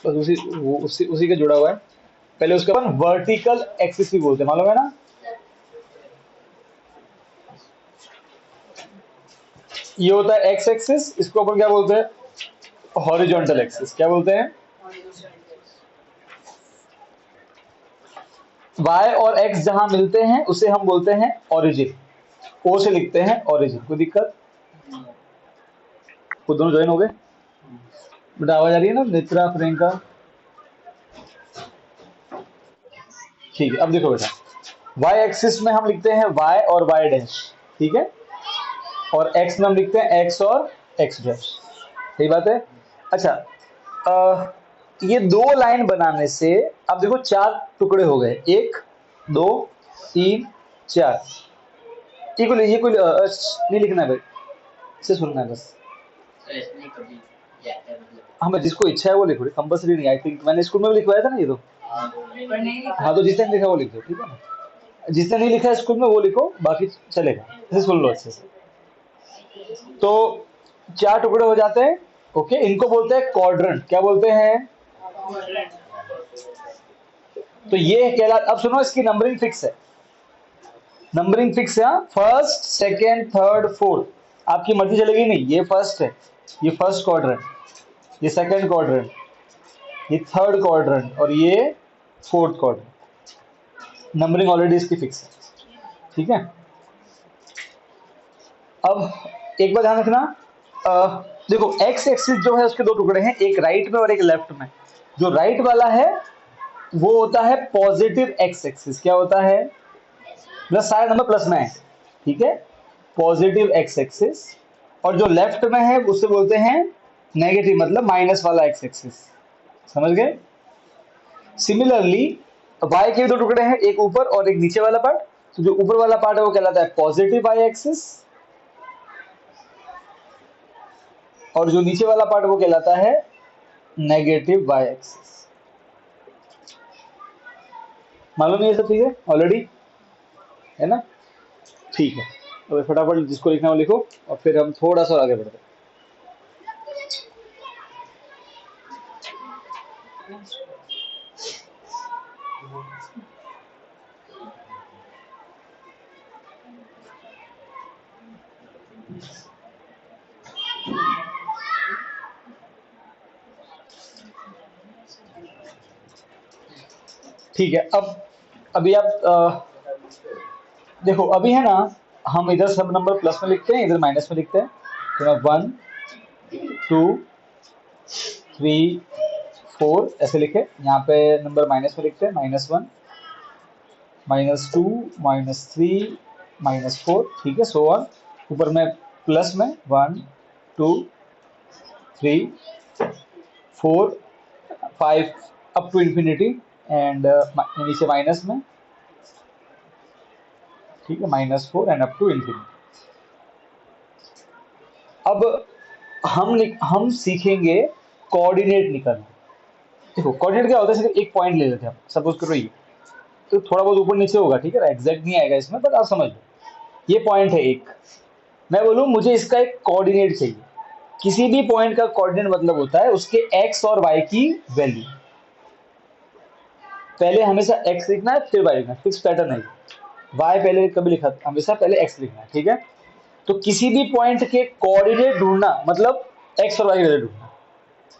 बस उसी के जुड़ा हुआ है। पहले उसका अपन वर्टिकल एक्सिस भी बोलते हैं, मालूम है ना। ये होता है एक्स एक्सिस, इसको अपन क्या बोलते हैं, हॉरिजॉन्टल एक्सिस। क्या बोलते हैं, वाई और एक्स जहां मिलते हैं उसे हम बोलते हैं ओरिजिन। ओ से लिखते हैं ओरिजिन। कोई दिक्कत, वो दोनों ज्वाइन हो गए। बेटा आवाज आ रही है ना नेत्रा प्रियंका, ठीक है। अब देखो बेटा, वाई एक्सिस में हम लिखते हैं वाई और वाई डैश, ठीक है, और एक्स में हम लिखते हैं एक्स और एक्स डैश। सही बात है। अच्छा, ये दो लाइन बनाने से अब देखो चार टुकड़े हो गए, एक दो तीन चार। ये कोई नहीं लिखना है भाई, इसे सुनना है बस। हाँ मैं जिसको इच्छा है वो लिखो, कंपल्सरी नहीं। आई थिंक मैंने स्कूल में भी लिखवाया था ना ये तो। हाँ तो जिसने लिखा वो लिख दो, ठीक है ना। जिसने नहीं लिखा है स्कूल में वो लिखो, बाकी चलेगा। इसे सुन लो अच्छे से। तो चार टुकड़े हो जाते हैं, ओके। इनको बोलते हैं क्वाड्रेंट। क्या बोलते हैं, तो ये कहला। अब सुनो, इसकी नंबरिंग फिक्स है, नंबरिंग फिक्स है। फर्स्ट सेकेंड थर्ड फोर्थ, आपकी मर्जी चलेगी नहीं। ये फर्स्ट है, ये फर्स्ट क्वाड्रेंट, ये सेकंड क्वाड्रेंट, ये थर्ड क्वाड्रेंट और ये फोर्थ क्वाड्रेंट। नंबरिंग ऑलरेडी इसकी फिक्स है, ठीक है। अब एक बार ध्यान रखना, देखो एक्स एक्सिस जो है उसके दो टुकड़े हैं, एक राइट में और एक लेफ्ट में। जो राइट वाला है वो होता है पॉजिटिव एक्स एक्सिस। क्या होता है, प्लस, सारे नंबर प्लस में है, ठीक है, पॉजिटिव एक्स एक्सिस। और जो लेफ्ट में है उसे बोलते हैं नेगेटिव, मतलब माइनस वाला एक्स एक्सिस। समझ गए। सिमिलरली वाई के दो टुकड़े हैं, एक ऊपर और एक नीचे वाला पार्ट। तो जो ऊपर वाला पार्ट है वो कहलाता है पॉजिटिव वाई एक्सिस, और जो नीचे वाला पार्ट वो कहलाता है नेगेटिव वाई एक्सिस। मालूम है ये सब चीजें ऑलरेडी, है ना। ठीक है, तो फटाफट जिसको लिखना है वो लिखो और फिर हम थोड़ा सा आगे बढ़ते हैं। ठीक है, अब अभी आप देखो, अभी है ना, हम इधर सब नंबर प्लस में लिखते हैं, इधर माइनस में लिखते हैं। तो मैं 1 2 3 4 ऐसे लिखे, यहाँ पे नंबर माइनस में लिखते हैं, -1 -2 -3 -4, ठीक है, सो ऑन। ऊपर में प्लस में 1 2 3 4 5 अप टू इंफिनिटी, एंड नीचे माइनस में, ठीक है, -4 एंड अप टू इंफिनिटी। अब हम सीखेंगे कोऑर्डिनेट निकालना। देखो कोऑर्डिनेट क्या होता है, सिर्फ एक पॉइंट ले लेते हैं हम, सपोज करो ये, तो थोड़ा बहुत ऊपर नीचे होगा, ठीक है, एग्जैक्ट नहीं आएगा इसमें, बट आप समझ लो ये पॉइंट है एक। मैं बोलूं मुझे इसका एक कोऑर्डिनेट चाहिए। किसी भी पॉइंट का कोऑर्डिनेट मतलब होता है उसके एक्स और वाई की वैल्यू। पहले हमेशा एक्स लिखना है फिर वाई लिखना है, फिक्स पैटर्न है। वाई पहले कभी लिखा, हमेशा पहले एक्स लिखना है, ठीक है। तो किसी भी पॉइंट के कोऑर्डिनेट ढूंढना मतलब एक्स और वाई की वैल्यू ढूंढना।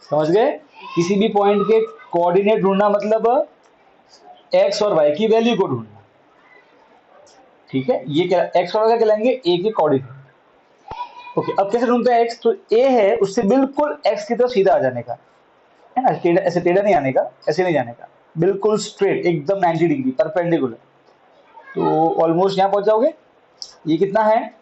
समझ गए। किसी भी पॉइंट के कोऑर्डिनेट ढूंढना मतलब एक्स और वाई की वैल्यू को ढूंढना, ठीक है। ये क्या, एक्स और वाई क्या कहलाएंगे, ए के कोऑर्डिनेट। ओके, अब कैसे ढूंढते हैं एक्स, तो ए है उससे बिल्कुल एक्स की तरफ सीधा आ जाने का, है ना, टेढ़ा, ऐसे टेढ़ा नहीं आने का, ऐसे नहीं जाने का, बिल्कुल स्ट्रेट एकदम 90 डिग्री परपेंडिकुलर। तो ऑलमोस्ट यहाँ पहुंच जाओगे। ये कितना है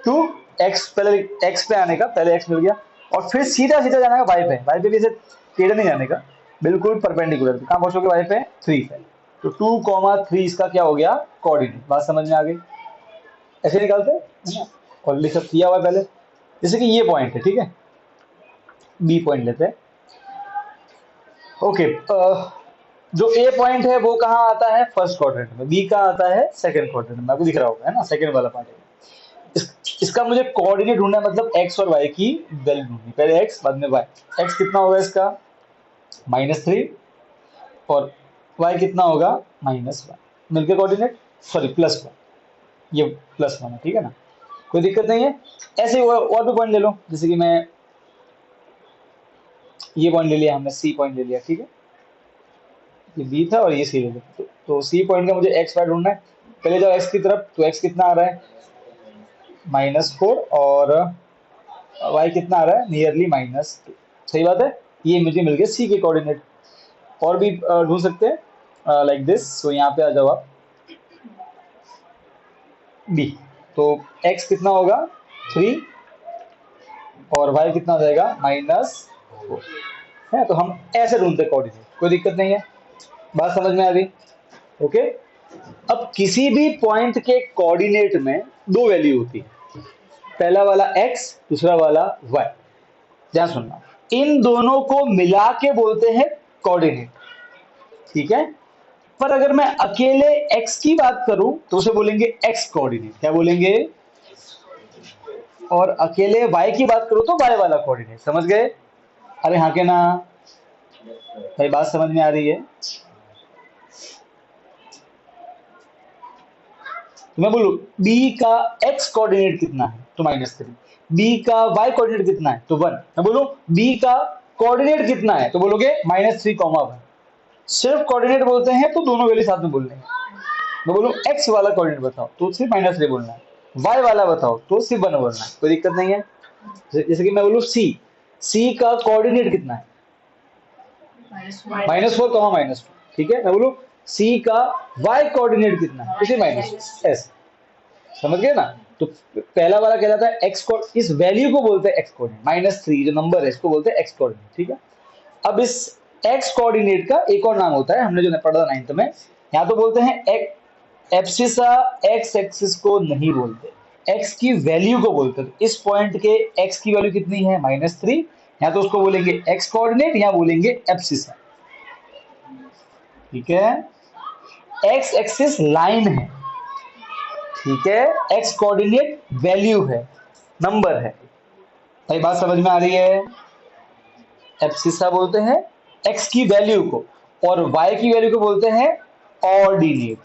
2 एक्स, पहले एक्स पे आने का, पहले एक्स मिल गया, और फिर सीधा सीधा जाने का वाई पे। वाई पे भी ऐसे टेढ़ा नहीं जाने का, बिल्कुल परपेंडिकुलर। कहाँ पहुंचोगे वाई पे, 3 पे। तो 2,3 इसका क्या हो गया, कोऑर्डिनेट। बात समझ में आ गई। ऐसे निकालते हैं, है ना, ऑलरेडी सब किया हुआ है पहले। जैसे कि ये पॉइंट है, ठीक है, बी पॉइंट लेते हैं। ओके, जो ए पॉइंट है वो कहाँ आता है, फर्स्ट क्वाड्रेंट में। बी कहाँ आता है, सेकंड क्वाड्रेंट में। आपको दिख रहा होगा, है ना, सेकंड वाला पार्ट है। इसका मुझे कोऑर्डिनेट ढूंढना है, मतलब एक्स और वाई की वैल्यू ढूंढनी। पहले एक्स बाद में वाई। एक्स कितना होगा इसका -3 और y कितना होगा -1, मिलके कोऑर्डिनेट, सॉरी +1, ये +1 है, ठीक है ना, कोई दिक्कत नहीं है। ऐसे ही और भी पॉइंट ले लो, जैसे कि मैं ये पॉइंट ले लिया, हमने सी पॉइंट ले लिया, ठीक है, ये बी था और ये सी ले लिया, तो सी पॉइंट का मुझे एक्स वाई ढूंढना है। पहले जाओ एक्स की तरफ, तो एक्स कितना आ रहा है -4 और वाई कितना आ रहा है नियरली -2, सही बात है, ये मुझे मिल गए सी के कोऑर्डिनेट। और भी ढूंढ सकते हैं लाइक दिस, सो यहाँ पे आ जाओ आप बी, तो x कितना होगा 3 और y कितना हो जाएगा -4 है, तो हम ऐसे ढूंढते कोऑर्डिनेट, कोई दिक्कत नहीं है, बात समझ में आ गई, ओके। अब किसी भी पॉइंट के कोऑर्डिनेट में दो वैल्यू होती है, पहला वाला x, दूसरा वाला y, ध्यान सुनना, इन दोनों को मिला के बोलते हैं कोऑर्डिनेट, ठीक है। पर अगर मैं अकेले x की बात करूं तो उसे बोलेंगे x कोऑर्डिनेट, क्या बोलेंगे, और अकेले y की बात करूं तो y वाला कोऑर्डिनेट, समझ गए, अरे हाँ के ना, भाई बात समझ में आ रही है, तो मैं बोलूं b का x कोऑर्डिनेट कितना है तो -3, b का y कोऑर्डिनेट कितना है तो 1, मैं बोलूं b का कोऑर्डिनेट कितना है तो बोलोगे -3, 1, सिर्फ कोऑर्डिनेट बोलते हैं तो दोनों वैल्यू साथ में बोलने हैं, मैं बोलूं x वाला कोऑर्डिनेट बताओ तो सिर्फ -3 बोलना है, y वाला बताओ तो सिर्फ 1 बोलना है, कोई दिक्कत नहीं है। जैसे कि मैं बोलूं c का कोऑर्डिनेट कितना है -4, -2, ठीक है, मैं बोलूं c का y कोऑर्डिनेट कितना है तो सिर्फ -s, समझ गए ना, तो पहला वाला कहलाता है x को, इस वैल्यू को बोलते हैं x कोऑर्डिनेट, -3 जो नंबर है इसको बोलते हैं x कोऑर्डिनेट, ठीक है। अब इस x कोऑर्डिनेट का एक और नाम होता है, हमने जो पढ़ा 9th में, यहाँ तो बोलते हैं एब्सिसा, x एक्सिस को नहीं बोलते, x की वैल्यू को बोलते हैं, इस पॉइंट के x की वैल्यू कितनी है -3, यहाँ तो उसको बोलेंगे x कोऑर्डिनेट, यहाँ बोलेंगे एब्सिसा, ठीक है, x एक्सिस लाइन है, ठीक है, x कोऑर्डिनेट वैल्यू है, नंबर है, भाई बात समझ में आ रही है, एब्सिसा बोलते हैं x की वैल्यू को और y की वैल्यू को बोलते हैं ऑर्डिनेट,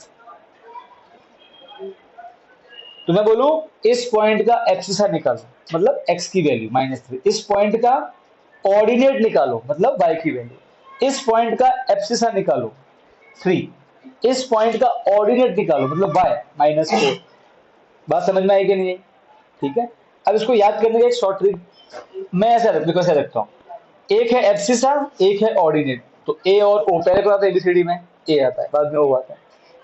तो मैं बोलूं इस पॉइंट का एब्सिसा निकालो मतलब x की वैल्यू -3, इस पॉइंट का ऑर्डिनेट निकालो मतलब y की वैल्यू, इस पॉइंट का एब्सिसा निकालो 3, इस पॉइंट का ऑर्डिनेट निकालो मतलब y -4, बात समझ में आई कि नहीं, ठीक है। अब इसको याद करने का एक शॉर्ट ट्रिक मैं ऐसा रखता हूँ, एक है एब्सिसा, एक है ऑर्डिनेट, तो a और o पहले कौन आता है एबीसीडी में, a आता है, बाद में o आता है,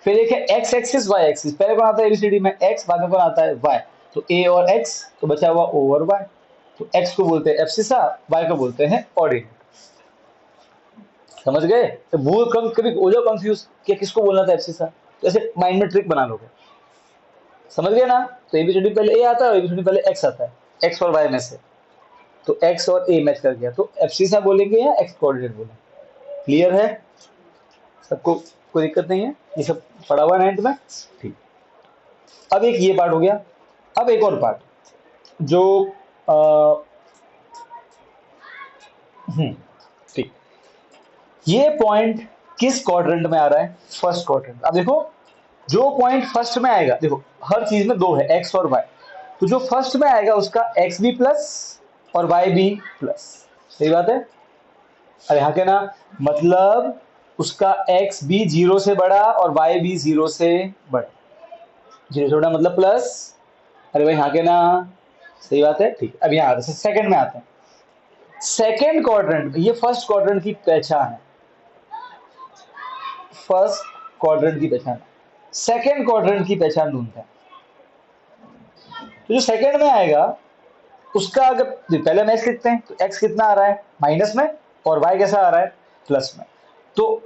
फिर एक है x एक्सिस y एक्सिस, पहले कौन आता है एबीसीडी में x, बाद में कौन आता है y, तो a और x तो बचा हुआ o और y, तो x को बोलते हैं एब्सिसा, y को बोलते हैं ऑर्डिनेट, समझ गए, तो भूल कम कभी हो जाओ कंफ्यूज कि किसको बोलना था एब्सिसा, तो ऐसे माइंड में ट्रिक बना लोगे, समझ गए ना, तो एबीसीडी पहले a आता है और एबीसीडी पहले x आता है, x और y में से, तो x और a मैच कर गया तो एब्सिसा बोलेंगे या x कोऑर्डिनेट बोलेंगे, क्लियर है सबको, कोई दिक्कत नहीं है, ये सब पढ़ा हुआ 9th में, ठीक। अब एक ये पार्ट हो गया, अब एक और पार्ट जो ठीक, ये पॉइंट किस क्वाड्रेंट में आ रहा है, फर्स्ट क्वाड्रेंट। अब देखो जो पॉइंट फर्स्ट में आएगा, देखो हर चीज में दो है x और y, तो जो फर्स्ट में आएगा उसका x भी प्लस और y भी प्लस, सही बात है, अरे हाँ के ना, मतलब उसका x भी 0 से बड़ा और y भी 0 से बड़ा, 0 से बड़ा मतलब प्लस, अरे भाई हाँ के ना, सही बात है, ठीक। अब यहाँ आते हैं सेकंड में आते हैं, सेकंड क्वाड्रेंट, ये फर्स्ट क्वाड्रेंट की पहचान है, फर्स्ट क्वाड्रेंट की पहचान, सेकंड क्वाड्रेंट की पहचान ढूंढते हैं, तो जो सेकंड में आएगा उसका अगर पहले मैच लिखते हैं तो x कितना आ रहा है माइनस में और y कैसा आ रहा है प्लस में, तो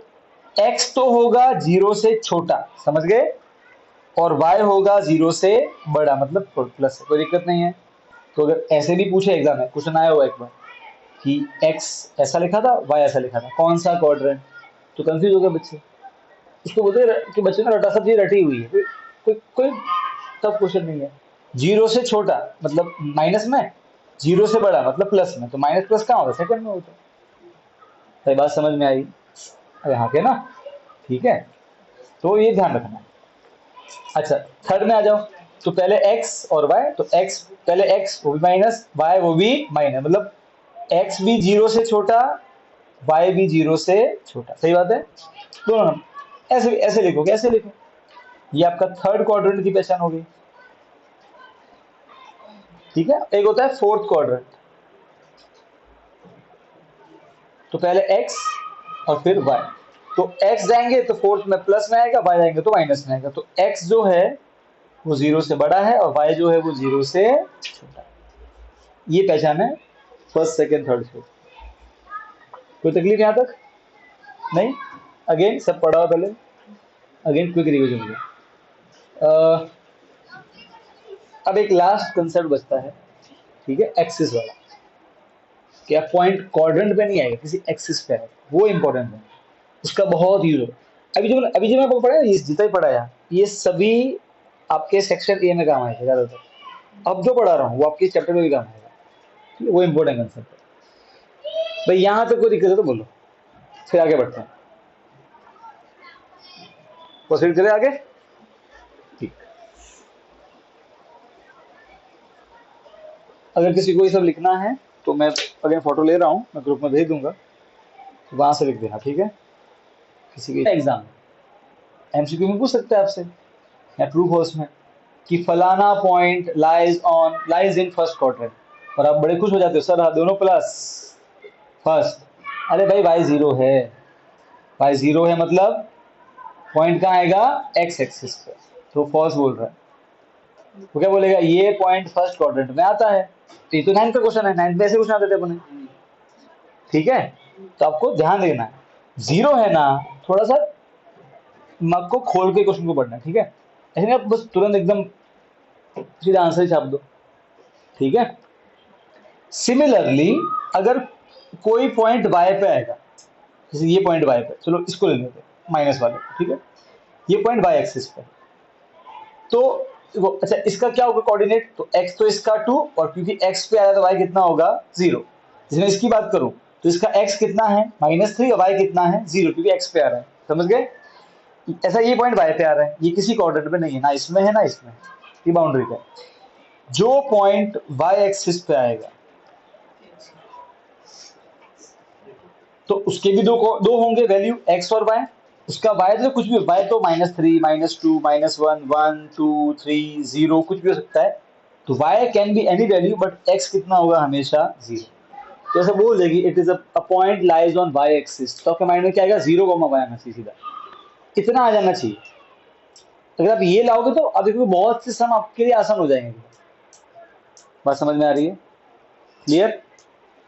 x तो होगा 0 से छोटा, समझ गए, और y होगा 0 से बड़ा मतलब प्लस, कोई दिक्कत नहीं है। तो अगर ऐसे भी पूछे एग्जाम में, क्वेश्चन आया हुआ एक बार कि x ऐसा लिखा था y ऐसा लिखा था, कौन सा क्वाड्रेंट, तो कंफ्यूज हो गए बच्चे, उसको बोलते हैं कि बच्चे ने रटा सब चीज रटी हुई है, कोई टफ क्वेश्चन नहीं है। 0 से छोटा मतलब माइनस में, 0 से बड़ा मतलब प्लस में, तो माइनस प्लस कहाँ होता है सेकंड में होता है, तो बात समझ में आई? अरे हाँ के ना, ठीक है, तो ये ध्यान रखना। अच्छा थर्ड में आ जाओ, तो पहले x और y, तो x पहले x वो भी माइनस, y वो भी माइनस, मतलब x भी 0 से छोटा, y भी 0 से छोटा, सही बात है? दोनों ऐसे ऐसे लिखोगे, ऐसे लिखो, ये आपका थर्ड क्वाड्रेंट की पहचान हो गई। ठीक है, एक होता है फोर्थ क्वाड्रेंट, तो पहले x और फिर y, तो x जाएंगे तो फोर्थ में प्लस में आएगा, y जाएंगे तो माइनस में आएगा, तो x जो है वो 0 से बड़ा है और y जो है वो 0 से छोटा है। ये पहचान है फर्स्ट सेकंड थर्ड फोर्थ। कोई तकलीफ यहां तक? नहीं? अगेन सब पढ़ा हो पहले, अगेन क्विक रिवीजन हो गया। अब एक लास्ट कंसेप्ट बचता है, ठीक है, एक्सिस वाला। क्या पॉइंट क्वाड्रेंट पे नहीं आएगा, किसी एक्सिस पे आएगा, वो इंपॉर्टेंट है, उसका बहुत यूज हो। अभी जो मैं पढ़ा ये जितना ही पढ़ाया, ये सभी आपके सेक्शन ए में काम आएगा ज्यादातर। अब जो पढ़ा रहा हूँ वो आपके चैप्टर में भी काम आएगा, ठीक है, वो इंपॉर्टेंट कंसेप्ट है। भाई यहाँ तक कोई दिक्कत है तो बोलो, फिर आगे बढ़ते हैं। प्रोसीड चले आगे, ठीक। अगर किसी को ये सब लिखना है तो मैं अगर फोटो ले रहा हूँ, मैं ग्रुप में भेज दूंगा, तो वहां से लिख देना, ठीक है। किसी के एग्जाम एमसीक्यू में पूछ सकते हैं आपसे या ट्रू फॉल्स में कि फलाना point lies in first quadrant, और आप बड़े खुश हो जाते हो, सर हाँ दोनों प्लस फर्स्ट। अरे भाई वाई जीरो है, वाई जीरो है मतलब पॉइंट कहाँ आएगा, एक्स एक्सिस पे, तो फॉल्स बोल रहा है। तो क्या बोलेगा, ये पॉइंट फर्स्ट क्वाड्रेंट में आता है। तो ये तो 9th का क्वेश्चन है, 9th में ऐसे क्वेश्चन आते थे अपने, ठीक है। तो आपको ध्यान देना है, जीरो है ना, थोड़ा सा मग को खोल के क्वेश्चन को पढ़ना है, ठीक है। ऐसे नहीं आप बस तुरंत एकदम सीधा आंसर ही छाप दो, ठीक है। सिमिलरली अगर कोई पॉइंट y पे आएगा, जैसे ये पॉइंट y पे, चलो इसको ले लेते हैं माइनस वाले, ठीक है, ये पॉइंट y एक्सिस पे, तो वो अच्छा इसका क्या होगा कोऑर्डिनेट, तो x तो इसका 2, और क्योंकि x पे आया तो y कितना होगा 0। जैसे मैं इसकी बात करूं तो इसका x कितना है -3 और y कितना है 0, क्योंकि x पे आ रहा है, समझ गए। ऐसा ये पॉइंट y पे आ रहा है, ये किसी कोऑर्डिनेट पे नहीं है, ना इसमें है ना इसमें, ये बाउंड्री पे। जो पॉइंट y एक्सिस पे आएगा तो उसके भी दो होंगे वैल्यू, x और y। उसका y तो कुछ भी, y तो -3 -2 -1 1 2 3 0 कुछ भी हो सकता है, तो y can be any value, but x कितना होगा हमेशा 0। तो ऐसा बोल देगी it is a point lies on y axis, तो आपके माइंड में क्या आएगा, 0, y आना चाहिए, सीधा इतना आ जाना चाहिए। अगर आप ये लाओगे तो अब देखो बहुत से सम आपके लिए आसान हो जाएंगे। बात समझ में आ रही है? क्लियर?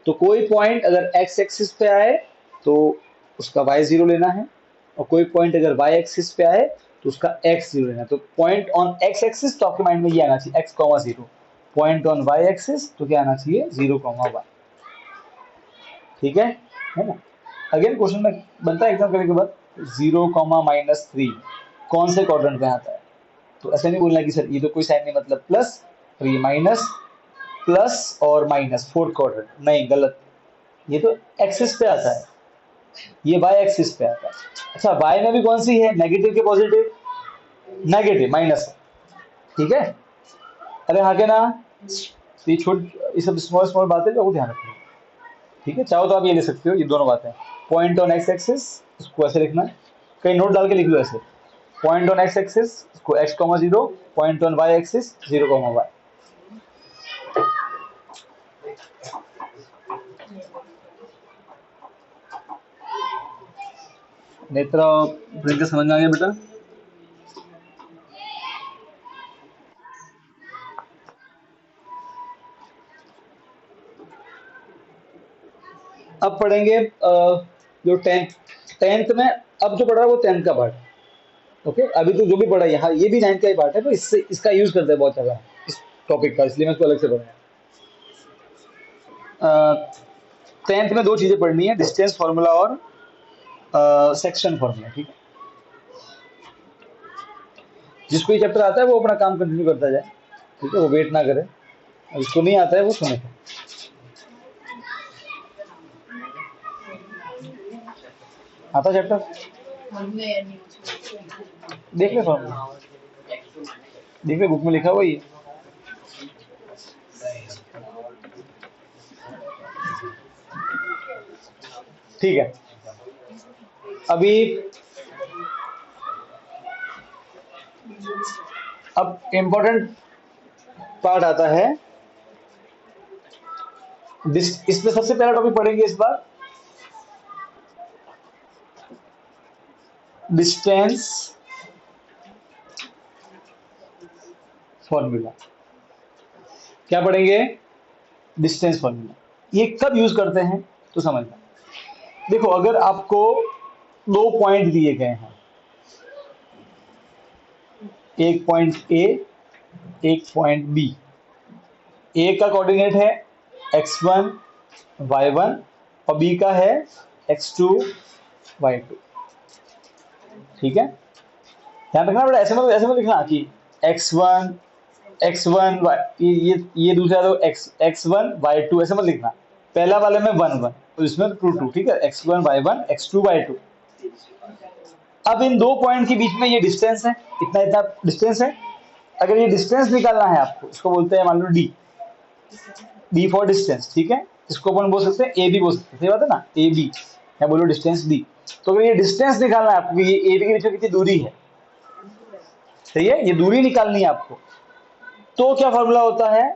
तो कोई पॉइंट अगर x एक्सिस पे आए तो उसका y 0 लेना है, और कोई पॉइंट अगर y एक्सिस पे आए तो उसका x 0 लेना है। तो पॉइंट ऑन x एक्सिस, तो आपके माइंड में ये आना चाहिए x, 0। Point on y axis तो क्या आना चाहिए, 0, y, ठीक है ना। अगेन क्वेश्चन में बनता है एग्जाम करने के बाद, 0, -3 कौन से क्वाड्रेंट में आता है, तो ऐसा नहीं बोलना कि सर ये तो कोई साइन नहीं, मतलब प्लस और ये माइनस, प्लस और माइनस फोर्थ क्वाड्रेंट, नहीं गलत, ये तो एक्सिस पे आता है, ये y एक्सिस पे आता है। अच्छा y में भी कौन सी है, नेगेटिव के पॉजिटिव, नेगेटिव माइनस, ठीक है। अरे हाँ के ना, ये छोट ये सब स्मॉल स्मॉल बातें का वो ध्यान रखना, ठीक है। चाहो तो आप ये ले सकते हो, ये दोनों बातें, पॉइंट ऑन एक्स एक्सिस इसको ऐसे लिखना है, कहीं नोट डाल के लिख लो ऐसे, पॉइंट ऑन एक्स एक्सिस इसको x, 0, point on y axis 0, y। Netra print समझ में आ गया बेटा? अब पढ़ेंगे जो टेंथ में, अब जो पढ़ रहा है वो 10th का पार्ट, ओके। अभी तो जो भी पढ़ा है यहाँ, ये भी 9th का ही पार्ट है, तो इससे इसका यूज करते हैं बहुत जगह इस टॉपिक का, इसलिए मैं इसको अलग से पढ़ाया। 10th में दो चीजें पढ़नी है, डिस्टेंस फार्मूला और सेक्शन फार्मूला, ठीक है। जिसको ये चैप्टर आता है वो अपना काम कंटिन्यू करता जाए, ठीक है, वो वेट ना करे, और जिसको नहीं आता है वो सुने। आता चैप्टर देख ले फॉर्मूला, देख ले बुक में लिखा हुआ ही है। ठीक है, अभी अब इम्पोर्टेंट पार्ट आता है, इसमें सबसे पहला टॉपिक पढ़ेंगे इस बार, डिस्टेंस फॉर्मूला। क्या पढ़ेंगे? Distance formula. ये कब यूज करते हैं तो समझना। देखो, अगर आपको दो पॉइंट दिए गए हैं, एक पॉइंट ए, एक पॉइंट बी। ए का कोऑर्डिनेट है x1 y1 और बी का है x2 y2। ठीक है, ध्यान रखना बेटा, ऐसे मत लिखना कि x1 y, ये दूसरा तो x1 y2, ऐसे मत लिखना। पहला वाले में 1 1 तो इसमें 2 2। ठीक है, x1 y1 x2 y2। अब इन दो पॉइंट के बीच में ये डिस्टेंस है, इतना इतना डिस्टेंस है। अगर ये डिस्टेंस निकालना है आपको, इसको बोलते हैं मान लो डी फॉर डिस्टेंस। ठीक है, इसको अपन बोल सकते हैं ए बी बोल सकते हैं, सही बात है ना, ए बी, या बोलो डिस्टेंस डी। तो अगर ये डिस्टेंस निकालना है आपको, ये ए बी के बीच में कितनी दूरी है, सही है, ये दूरी निकालनी है आपको, तो क्या फॉर्मूला होता है?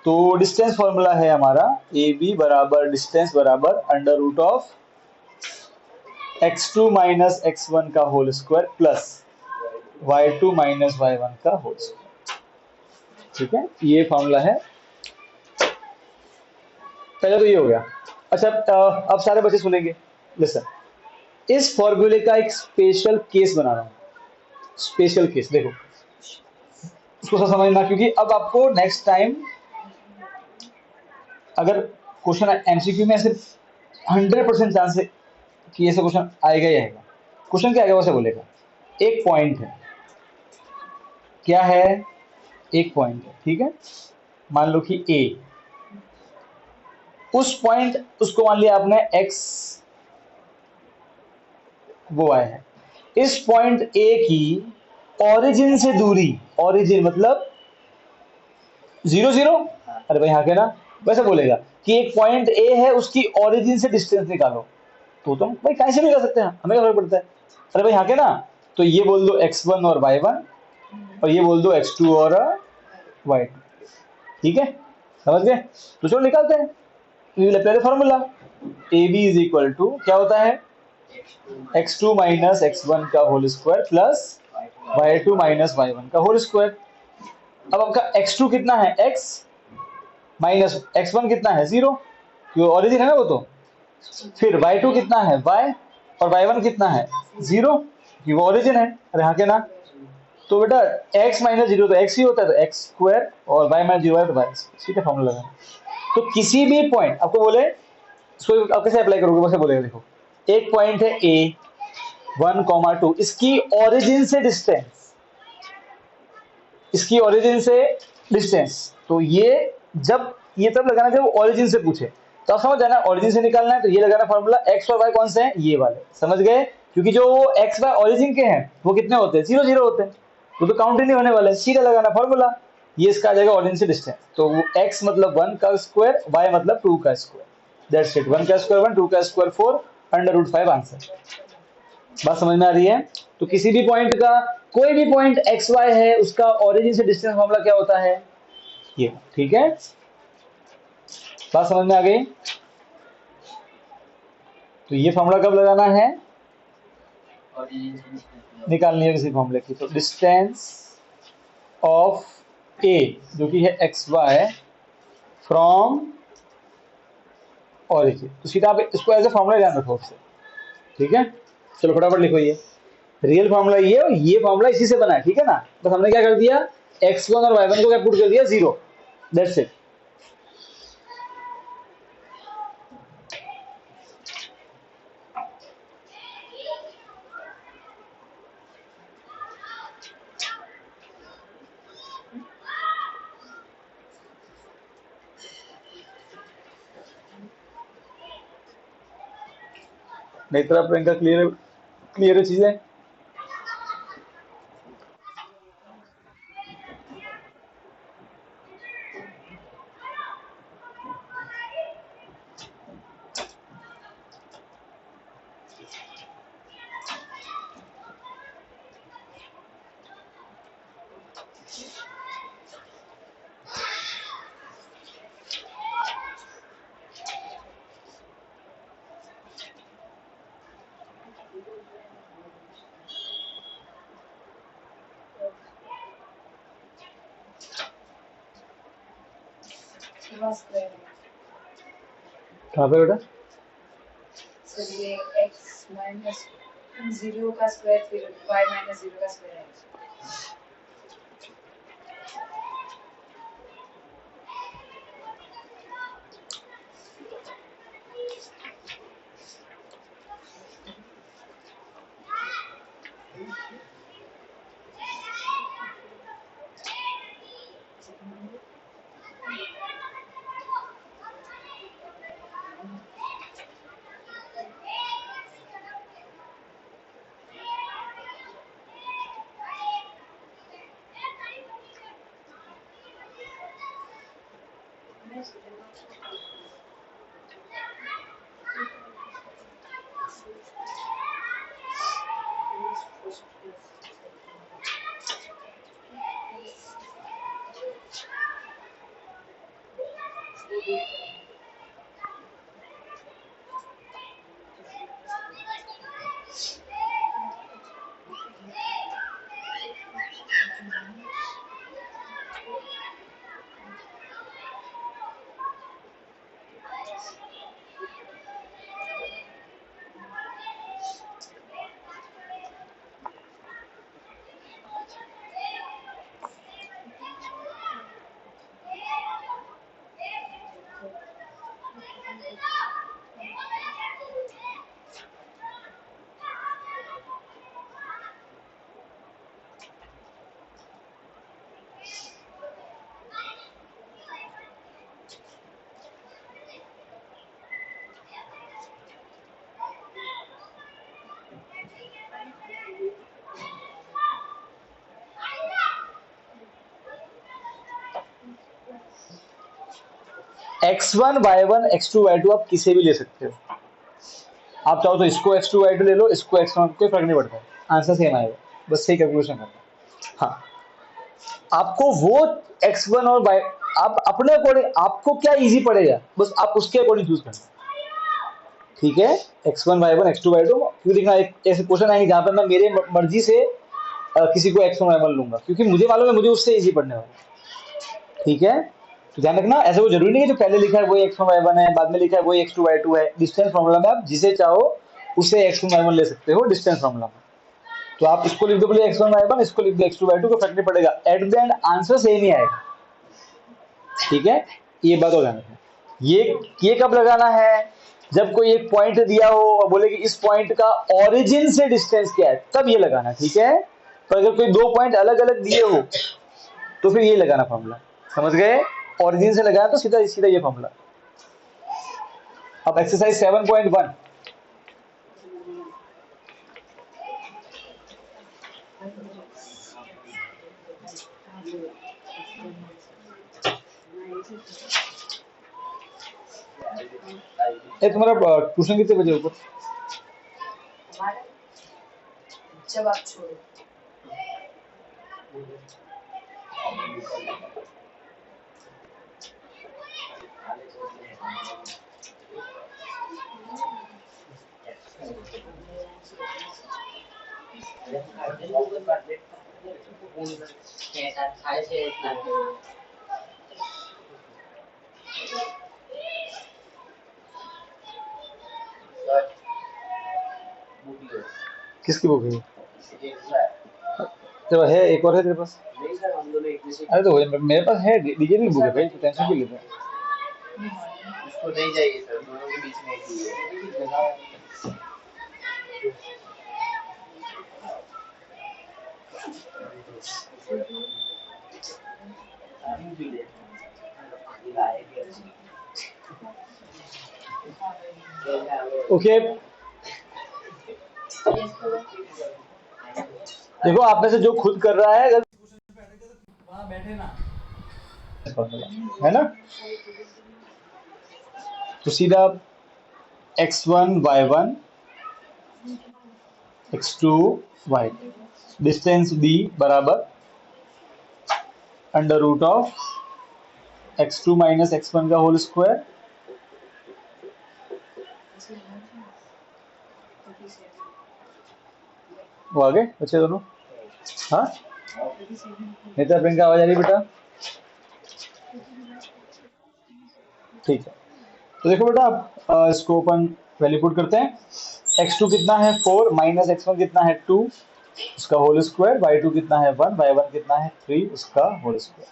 तो डिस्टेंस फॉर्मूला है हमारा ए बी बराबर डिस्टेंस बराबर under root of x2 minus x1 का whole square plus y2 minus y1 का होल स्क्वायर। ठीक है, ये फॉर्मूला है। पहले तो ये हो गया। अच्छा, अब सारे बच्चे सुनेंगे, लिसन। इस फॉर्मूले का एक स्पेशल केस बना रहा हूं, स्पेशल केस। देखो, इसको सब समझना, क्योंकि अब आपको नेक्स्ट टाइम अगर क्वेश्चन एमसीक्यू में सिर्फ 100% चांस है कि ऐसे क्वेश्चन आएगा ही आएगा। क्वेश्चन क्या आएगा वैसे बोलेगा, एक पॉइंट है, क्या है, एक पॉइंट है। ठीक है, मान लो कि ए, उस पॉइंट, उसको मान लिया आपने एक्स, वो आया है। इस पॉइंट ए की ओरिजिन से दूरी, ओरिजिन मतलब 0 0। अरे भाई हाँ के ना, वैसे बोलेगा कि एक पॉइंट ए है, उसकी ओरिजिन से डिस्टेंस निकालो। तो तुम भाई कैसे भी कर सकते हैं, हमें क्या फर्क पड़ता है। अरे भाई हाँ के ना, तो ये बोल दो x1 और y1 और ये बोल दो x2 और y2। ठीक है, समझ गए? तो चलो निकालते हैं। पहले formula A B is equal to क्या होता है, x2 माइनस x1 का whole square plus y2 minus y1 का होल स्क्वायर। अब आपका x2 कितना है, x माइनस x1 कितना है 0, क्यों ओरिजिन है ना वो। तो फिर y2 कितना है y, और y1 कितना है 0, कि वो ओरिजिन है। अरे हाँ के ना, तो बेटा x माइनस 0 तो x ही होता है, तो x स्क्वायर, और y माइनस 0 है तो y। ठीक है, फॉर्मूला लगा। तो किसी भी पॉइंट आपको बोले, इसको आप कैसे अप्लाई करोगे, वैसे बोलेगा। देखो, एक पॉइंट है a 1, 2, इसकी ओरिजिन से डिस्टेंस, इसकी ओरिजिन से डिस्टेंस, तो ये तब लगाना जब ओरिजिन से पूछे। तो आप समझ जाना, ओरिजिन से निकालना है तो ये लगाना फॉर्मूला। एक्स और वाई कौन से हैं, ये वाले, समझ गए? क्योंकि जो वो एक्स वाई ओरिजिन के हैं वो कितने होते हैं, 0 0 होते हैं, वो तो काउंट ही नहीं होने वाले। सीधा लगाना फॉर्मूला, ये इसका आ जाएगा ओरिजिन से डिस्टेंस। तो एक्स मतलब 1 का स्क्वायर, वाई मतलब 2 का स्क्वायर, दैट्स इट। 1 का स्क्वायर 1, 2 का स्क्वायर 4, अंडर रूट 5 आंसर। बात समझ में आ रही है? तो किसी भी पॉइंट का, कोई भी पॉइंट एक्स वाई है, उसका ओरिजिन से डिस्टेंस मामला क्या होता है, ये। ठीक है, बात समझ में आ गई? तो ये फॉर्मूला कब लगाना है, निकालनी है किसी फॉर्मूले की। तो डिस्टेंस ऑफ ए जो कि है एक्स वाई फ्रॉम ओरिजिन, तो सीधा आप इसको एज ए फॉर्मूला ध्यान रखो उससे। ठीक है, चलो फटाफट लिखो। ये रियल फॉर्मूला ये, और ये फॉर्मूला इसी से बना है। ठीक है ना, बस हमने क्या कर दिया, x1 और y1 को क्या पुट कर दिया 0, that's it. Netra Priyanka clear, clear है चीजें? कहाँ पे बेटा? सर ये x माइनस 0 का स्क्वायर फिर y माइनस 0 का स्क्वायर है। x1 y1 x2 y2 आप किसे भी ले सकते हो। आप चाहो तो इसको x2 y2 ले लो, इसको x1, कोई फर्क नहीं पड़ता, आंसर सेम आएगा, बस सही कैलकुलेशन करना। हाँ, आपको वो x1 और y, आप अपने अकॉर्डिंग, आपको क्या इजी पड़ेगा बस आप उसके अकॉर्डिंग चूज करना। ठीक है, x1 y1 x2 y2, क्यों देखना एक ऐसे क्वेश्चन आएंगे जहां पर मैं मेरे मर्जी से किसी को x1 y1 लूंगा, क्योंकि मुझे मालूम है मुझे उससे इजी पड़ने वाला है। ठीक है, तो ध्यान रखना, ऐसा वो जरूरी नहीं है जो पहले लिखा है वही x1 y1 है, बाद में लिखा है वही x2 y2 है। डिस्टेंस फॉर्मूला में आप जिसे चाहो उसे x1 y1 ले सकते हो डिस्टेंस फॉर्मूला में। तो आप इसको लिख दो बोले x1 y1, इसको लिख दो x2 y2, को फर्क नहीं पड़ेगा, at the end answer same ही आएगा। ठीक है, ये बात हो जाना है। ये कब लगाना है, जब कोई एक पॉइंट दिया हो और बोले कि इस पॉइंट का ओरिजिन से डिस्टेंस क्या है, तब ये लगाना। ठीक है, पर अगर कोई दो पॉइंट अलग अलग दिए हो तो फिर ये लगाना फॉर्मूला। समझ गए, ओरिजिन से लगाया तो सीधा सीधा ये फॉर्मूला। अब एक्सरसाइज 7.1, तुम्हारा ट्यूशन कितने बजे ऊपर? हमारे जब आप छोड़ो। किसकी बुक है? तो है, एक और है तेरे पास? अरे तो मेरे पास है, डीजे की बुक है भाई, तो टेंशन क्यों लेते हैं? उसको नहीं चाहिए सर, दोनों के बीच में एक ही है। ओके, देखो आप में से जो खुद कर रहा है, अगर वहां बैठे ना, है ना, तो सीधा x1 y1 x2 y, distance b बराबर under root of x2 minus x1 का होल स्क्वायर। वो आगे बच्चे दोनों, हाँ नेता प्रियंका आवाज आ रही बेटा? ठीक है, तो देखो बेटा आप इसको अपन वैल्यू पुट करते हैं। x2 कितना है 4, माइनस x1 कितना है 2 उसका होल स्क्वायर, y2 कितना है 1, y1 कितना है 3 उसका whole square,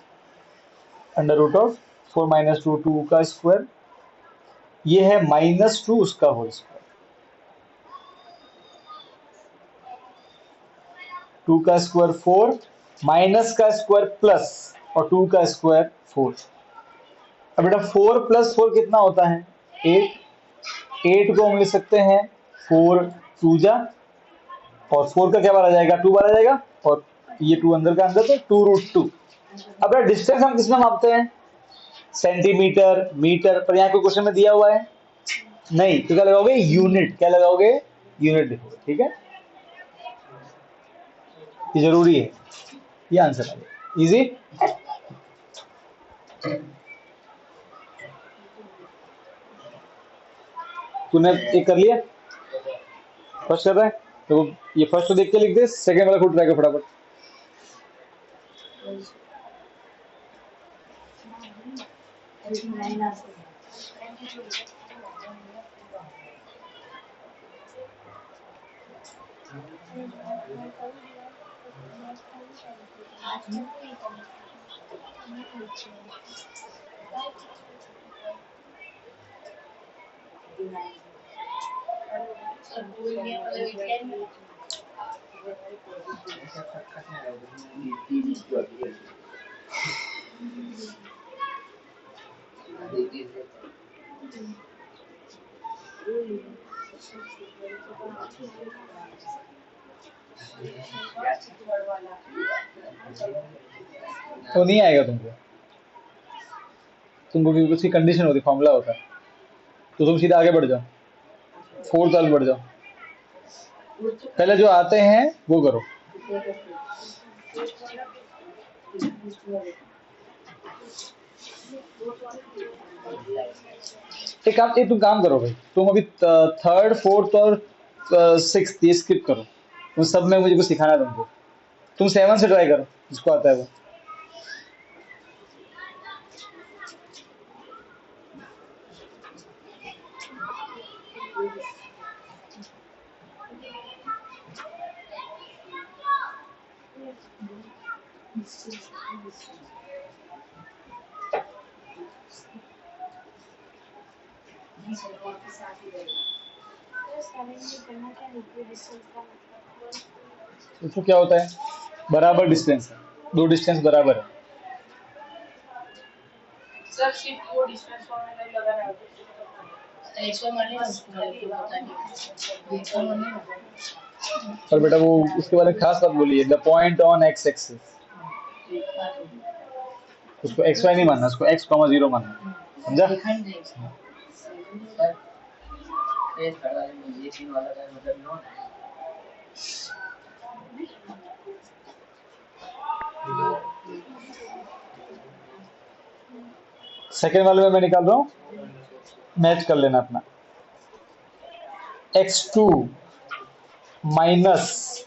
under root of 4 minus 2 2 का स्क्वायर, ये है -2 उसका होल स्क्वायर, 2 का स्क्वायर 4, माइनस का स्क्वायर प्लस, और 2 का स्क्वायर 4। अब बेटा 4 प्लस 4 कितना होता है 8, 8 को हम लिख सकते हैं 4 2 जा, और 4 का क्या बार आ जाएगा 2 बार आ जाएगा, और ये 2 अंदर का अंदर, तो 2 रूट 2। अब बेटा डिस्टेंस हम किसमें मापते हैं, सेंटीमीटर मीटर, पर यहाँ कोई क्वेश्चन में दिया हुआ है नहीं, तो क्या लगाओगे यूनिट, क्या लगाओगे यूनिट लिखोगे, ठीक है, ये जरूरी है, ये आंसर आ गया इजी। तूने एक कर लिया, फर्स्ट कर रहा है, तो ये फर्स्ट तो देख के लिख दे, सेकंड वाला खुद ट्राई कर फटाफट। तो नहीं आएगा तुमको, क्योंकि उसकी कंडीशन होती, फॉर्मूला होता है, तो तुम सीधा आगे बढ़ जाओ, 4 साल बढ़ जाओ, पहले जो आते हैं वो करो। एक काम, एक तुम काम करो भाई, तुम अभी थर्ड फोर्थ और सिक्स्थ ये स्किप करो, उन सब में मुझे कुछ सिखाना है तुमको, तुम 7 से ट्राई करो जिसको आता है वो। इसको क्या होता है, बराबर डिस्टेंस है, दो डिस्टेंस बराबर है, सर सिर्फ वो डिस्टेंस फॉर्मूला लगा रहा है, x1 माइनस खाली पता नहीं x1 माइनस। और बेटा वो उसके बारे में खास बात बोलिए, the point on x axis, उसको एक्स वाई नहीं मानना, उसको एक्स कॉमा 0 मानना, समझा? सेकेंड वाले में मैं निकाल रहा हूँ, मैच कर लेना अपना, x2 माइनस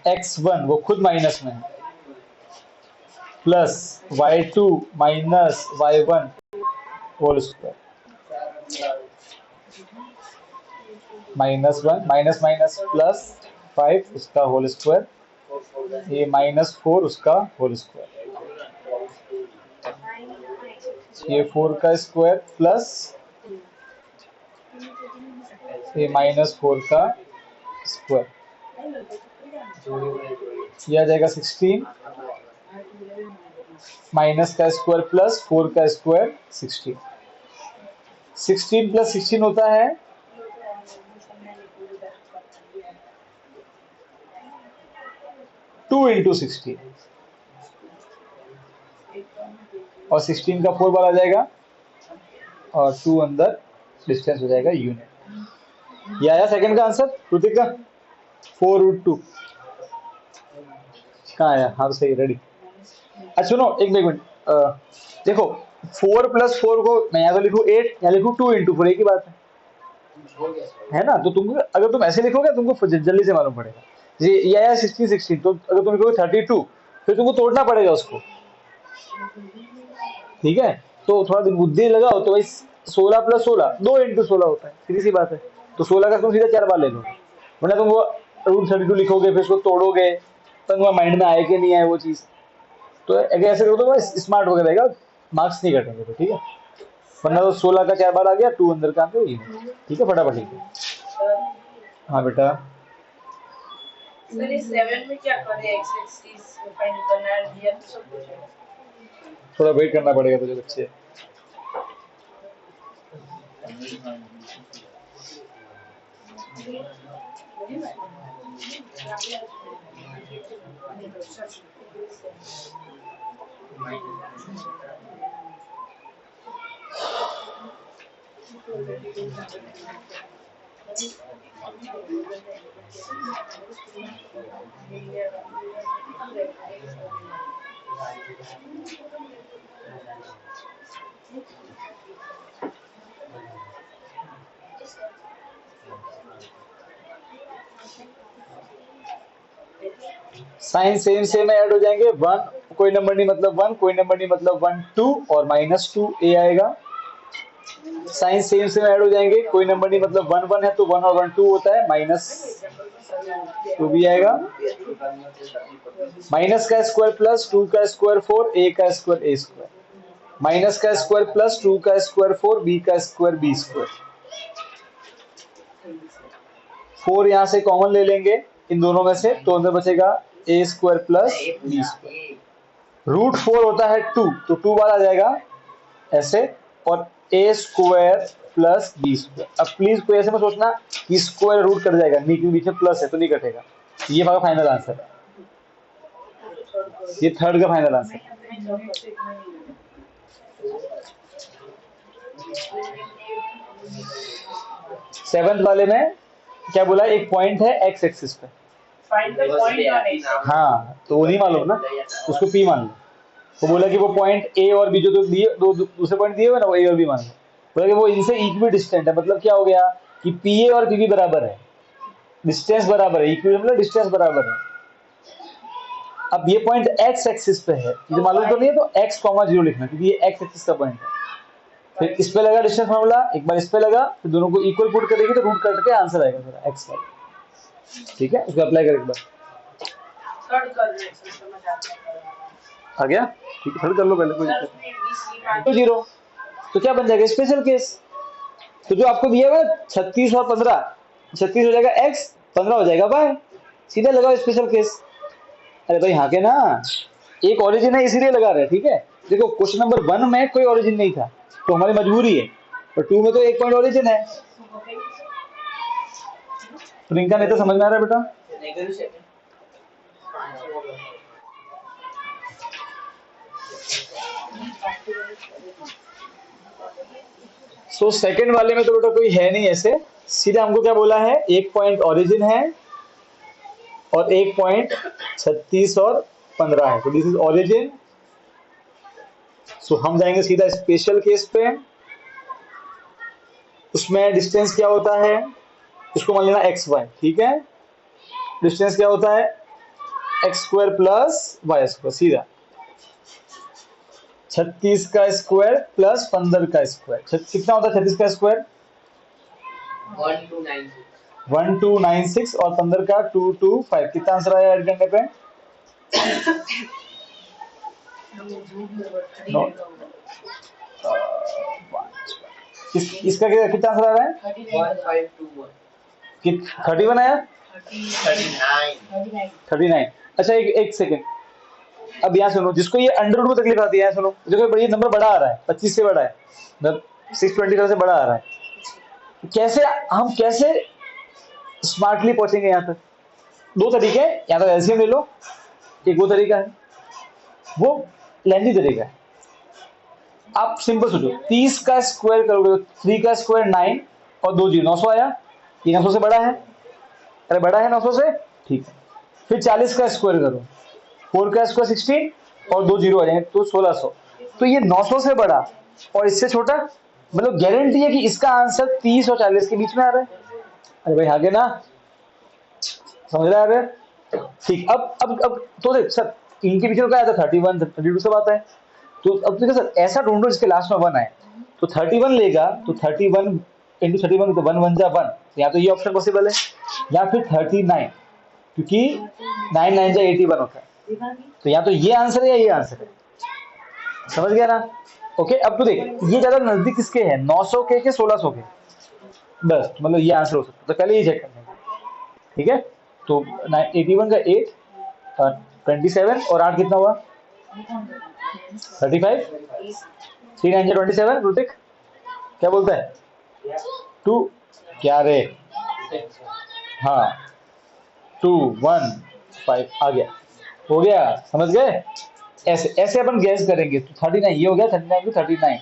x1 वो खुद माइनस में है, plus y2 minus y1 whole square, -1 minus minus plus 5 उसका होल स्क्वायर, ये -4 उसका होल स्क्वायर, ये 4 का स्क्वायर प्लस ये -4 का स्क्वायर, ये आ जाएगा 16, माइनस का स्क्वायर प्लस 4 का स्क्वायर 16, 16 प्लस 16 होता है टू इंटू 16 और 16 का 4 बार आ जाएगा और 2 अंदर डिस्टेंस हो जाएगा यूनिट। ये आया सेकंड का आंसर कृतिक का 4√2 कहाँ आया? हाँ तो सही रेडी। अच्छा सुनो एक मिनट देखो 4+4 को मैं यहाँ तो लिखूँ 8 यहाँ लिखूँ 2 इंटू 4 एक ही बात है ना? तो तुमको अगर तुम ऐसे लिखोगे तुमको जल्दी से मालूम पड़ेगा। ये आया 16 तो अगर तुम लिखोगे 32 फिर तुमको तोड़ना पड़ेगा उसको, ठीक है? तो थोड़ा बुद्धि लगाओ तो भाई 16+16 2 इंटू 16 होता है, सीधी सी बात है। तो 16 का तुम सीधा 4 बार ले लो, वरना तुम वो √32 लिखोगे फिर उसको तोड़ोगे तो तुम्हारे माइंड में आए कि नहीं आए वो चीज़। तो अगर ऐसे करो तो स्मार्ट हो रहेगा, मार्क्स नहीं कटेंगे तो, ठीक है? वरना तो 16 का 4 बार आ गया 2 अंदर का आंसर, ठीक है? फटाफट लिखिए। हाँ बेटा सर ये 7 में क्या करें? एक्स एक्सिस फाइंड करना है, दिया तो सब कुछ है। थोड़ा वेट करना पड़ेगा तुझे बच्चे। साइन सेम सेम ऐड हो जाएंगे। 1 कोई नंबर नहीं मतलब 1, कोई नंबर नहीं मतलब 1 2 और -2 ए आएगा। साइन सेम सेम ऐड हो जाएंगे, कोई नंबर नहीं मतलब 1 1 है तो 1 और 1 2 होता है, -2 भी आएगा। माइनस का स्क्वायर प्लस 2 का स्क्वायर 4 ए का स्क्वायर ए स्क्वायर, माइनस का स्क्वायर प्लस 2 का स्क्वायर 4 बी का स्क्वायर बी स्क्वायर। 4 यहाँ से कॉमन ले लेंगे इन दोनों में से तो अंदर बचेगा ए स्क्वायर प्लस बी स्क्वायर। √4 होता है 2 तो 2 बार आ जाएगा ऐसे, और ए स्क्वायर प्लस बी स्क्वायर। अब प्लीज कोई ऐसे मत सोचना कि स्क्वायर रूट कट जाएगा, नहीं क्योंकि बीच में प्लस है तो नहीं कटेगा। ये हमारा फाइनल आंसर है, ये थर्ड का फाइनल आंसर है। सेवंथ वाले में क्या बोला? एक पॉइंट है एक्स एक्सिस पे, फाइंड द पॉइंट। हाँ तो वो नहीं मालूम ना, उसको पी मान लो। वो बोला कि वो पॉइंट ए और बी जो तो दिए दो दूसरे पॉइंट दिए हुए ना, वो ए और बी मान लो। बोला कि वो इनसे इक्वी डिस्टेंट है, मतलब क्या हो गया कि पी ए और पी बी बराबर है, डिस्टेंस बराबर है, इक्वी मतलब डिस्टेंस बराबर है। अब ये पॉइंट एक्स एक्सिस पे है, मुझे मालूम तो नहीं है तो x,0 लिखना क्योंकि ये एक्स एक्सिस का पॉइंट है। फिर इस पे लगा डिस्टेंस फार्मूला, एक बार इस पे लगा, फिर दोनों को इक्वल पुट करेगी तो रूट कट के आंसर आएगा मेरा एक्स वाला, ठीक है? इसको अप्लाई कर एक बार। थर्ड कर ले समझ आता है। आ गया? ठीक है थर्ड कर लो पहले, कोई दिक्कत नहीं। तो 0 तो क्या बन जाएगा? Special case. तो जो आपको दिया हुआ 36 और 15, 36 हो जाएगा x, 15 हो जाएगा y, सीधे लगाओ स्पेशल केस। अरे भाई हाँ के ना, एक ओरिजिन है इसीलिए लगा रहे हैं, ठीक है? देखो क्वेश्चन नंबर 1 में कोई ओरिजिन नहीं था तो हमारी मजबूरी है, और 2 में तो एक पॉइंट ओरिजिन है। प्रियंका नहीं तो समझ में आ रहा है बेटा? सो सेकंड वाले में तो बेटा कोई है नहीं ऐसे, सीधा हमको क्या बोला है? एक पॉइंट ओरिजिन है और एक पॉइंट 36 और 15 है, तो दिस इज ओरिजिन। सो हम जाएंगे सीधा स्पेशल केस पे। उसमें डिस्टेंस क्या होता है? उसको मान लेना एक्स वाई, ठीक है? डिस्टेंस क्या होता है? X square plus Y square, सीधा 36 का स्क्वायर प्लस 15 का स्क्वायर। कितना होता है 36 का स्क्वायर? 1296 और 15 का 225। कितना आंसर आया ऐड करने पे? नो इसका कितना आंसर आ रहा है? 31 आया? 39। अच्छा एक सेकेंड, अब यहाँ सुनो, जिसको ये अंडर रूट में तकलीफ आती है सुनो, देखो ये नंबर बड़ा आ रहा है, 25 से बड़ा है, 627 से बड़ा आ रहा है। कैसे हम कैसे स्मार्टली पहुंचेंगे यहाँ तक। दो तरीके हैं, या तो एलसीएम ले लो, एक वो तरीका है, वो लेंथी तरीका है। आप सिंपल सोचो, 30 का स्क्वायर करोगे तो 3 का स्क्वायर 9 और 2 जीरो 900 आया, ये 900 से बड़ा है, अरे बड़ा है 900 से, ठीक है। फिर 40 का स्क्वायर करो, 4 का स्क्वायर 16 और 2 जीरो आ जाएंगे तो 1600। तो ये 900 से बड़ा और इससे छोटा, मतलब गारंटी है कि इसका आंसर 30 और 40 के बीच में आ रहा है। अरे भाई आगे ना, समझ रहा है? ठीक, अब तो देख सर, इनके पीछे क्या आता है, 31 32 सब आता है। तो अब देखो सर, ऐसा ढूंढो जिसके लास्ट में 1 आए। तो 31 लेगा तो 31 इंटू 31 तो 1 1 जा 1, या तो ये ऑप्शन पॉसिबल है, या फिर 39, क्योंकि 9 9 जा 81 होता है। तो या तो ये आंसर है या ये आंसर है, समझ गया ना? ओके, अब तो देख ये ज्यादा नजदीक किसके है, 900 के 1600 के, बस मतलब ये आंसर हो सकता है। तो पहले ये चेक करना है, ठीक है? तो 81 का 8 27 और 8 कितना हुआ, 35, 3 9 27। ऋतिक क्या बोलता है, 2 क्या रे, हाँ 2 1 5 आ गया, हो गया, समझ गए? ऐसे ऐसे अपन गैस करेंगे। तो 39 ये हो गया, 39 टू 39,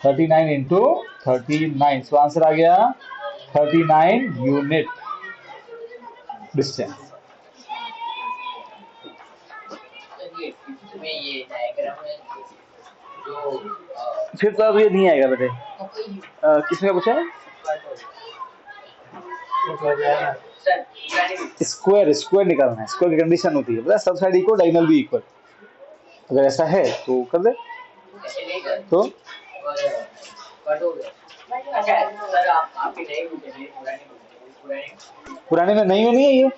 39 इंटू 39, सो आंसर आ गया 39 यूनिट डिस्टेंस। में ये डायग्राम है जो फिर तो अब ये नहीं आएगा बेटे, किसने पूछा है? स्क्वायर, स्क्वायर निकालना है, स्क्वायर की कंडीशन होती है पता है, सब साइड इक्वल, डायगोनल भी इक्वल। अगर ऐसा है तो कर दे, तो सर आपके नहीं पुराने में नहीं होनी है ये,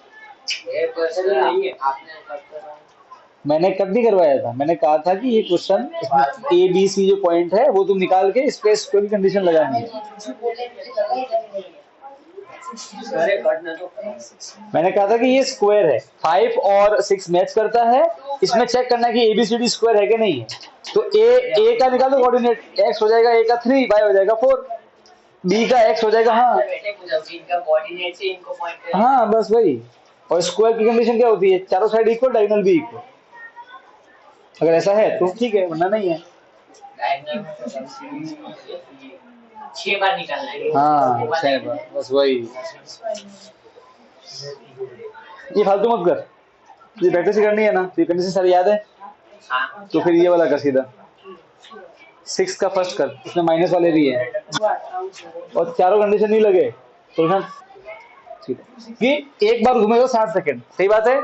नहीं है आपने मैंने कब भी करवाया था। मैंने कहा था कि ये क्वेश्चन इसमें ए बी सी जो पॉइंट है वो तुम निकाल के इस पे स्क्वायर की कंडीशन लगानी है। मैंने कहा था कि ये स्क्वायर है, 5 और 6 मैच करता है, इसमें चेक करना है कि एबीसीडी स्क्वायर है कि नहीं है। तो ए का निकाल दो कोऑर्डिनेट, x हो जाएगा a का 3, y हो जाएगा 4, b का x हो जाएगा, हाँ बस वही। और स्क्वायर की कंडीशन क्या होती है, चारों साइड इक्वल, डायगोनल भी इक्वल। अगर ऐसा है तो ठीक है, वरना नहीं है। 6 बार निकालना है, हाँ 6 बार, बस वही। ये फालतू मत कर, ये प्रैक्टिस करनी है ना, तो ये कंडीशन सारी याद है। तो फिर ये वाला कर सीधा, 6 का फर्स्ट कर, इसमें माइनस वाले भी है और चारों कंडीशन नहीं लगे तो कि एक बार घूमेगा 60 सेकंड, सही बात है।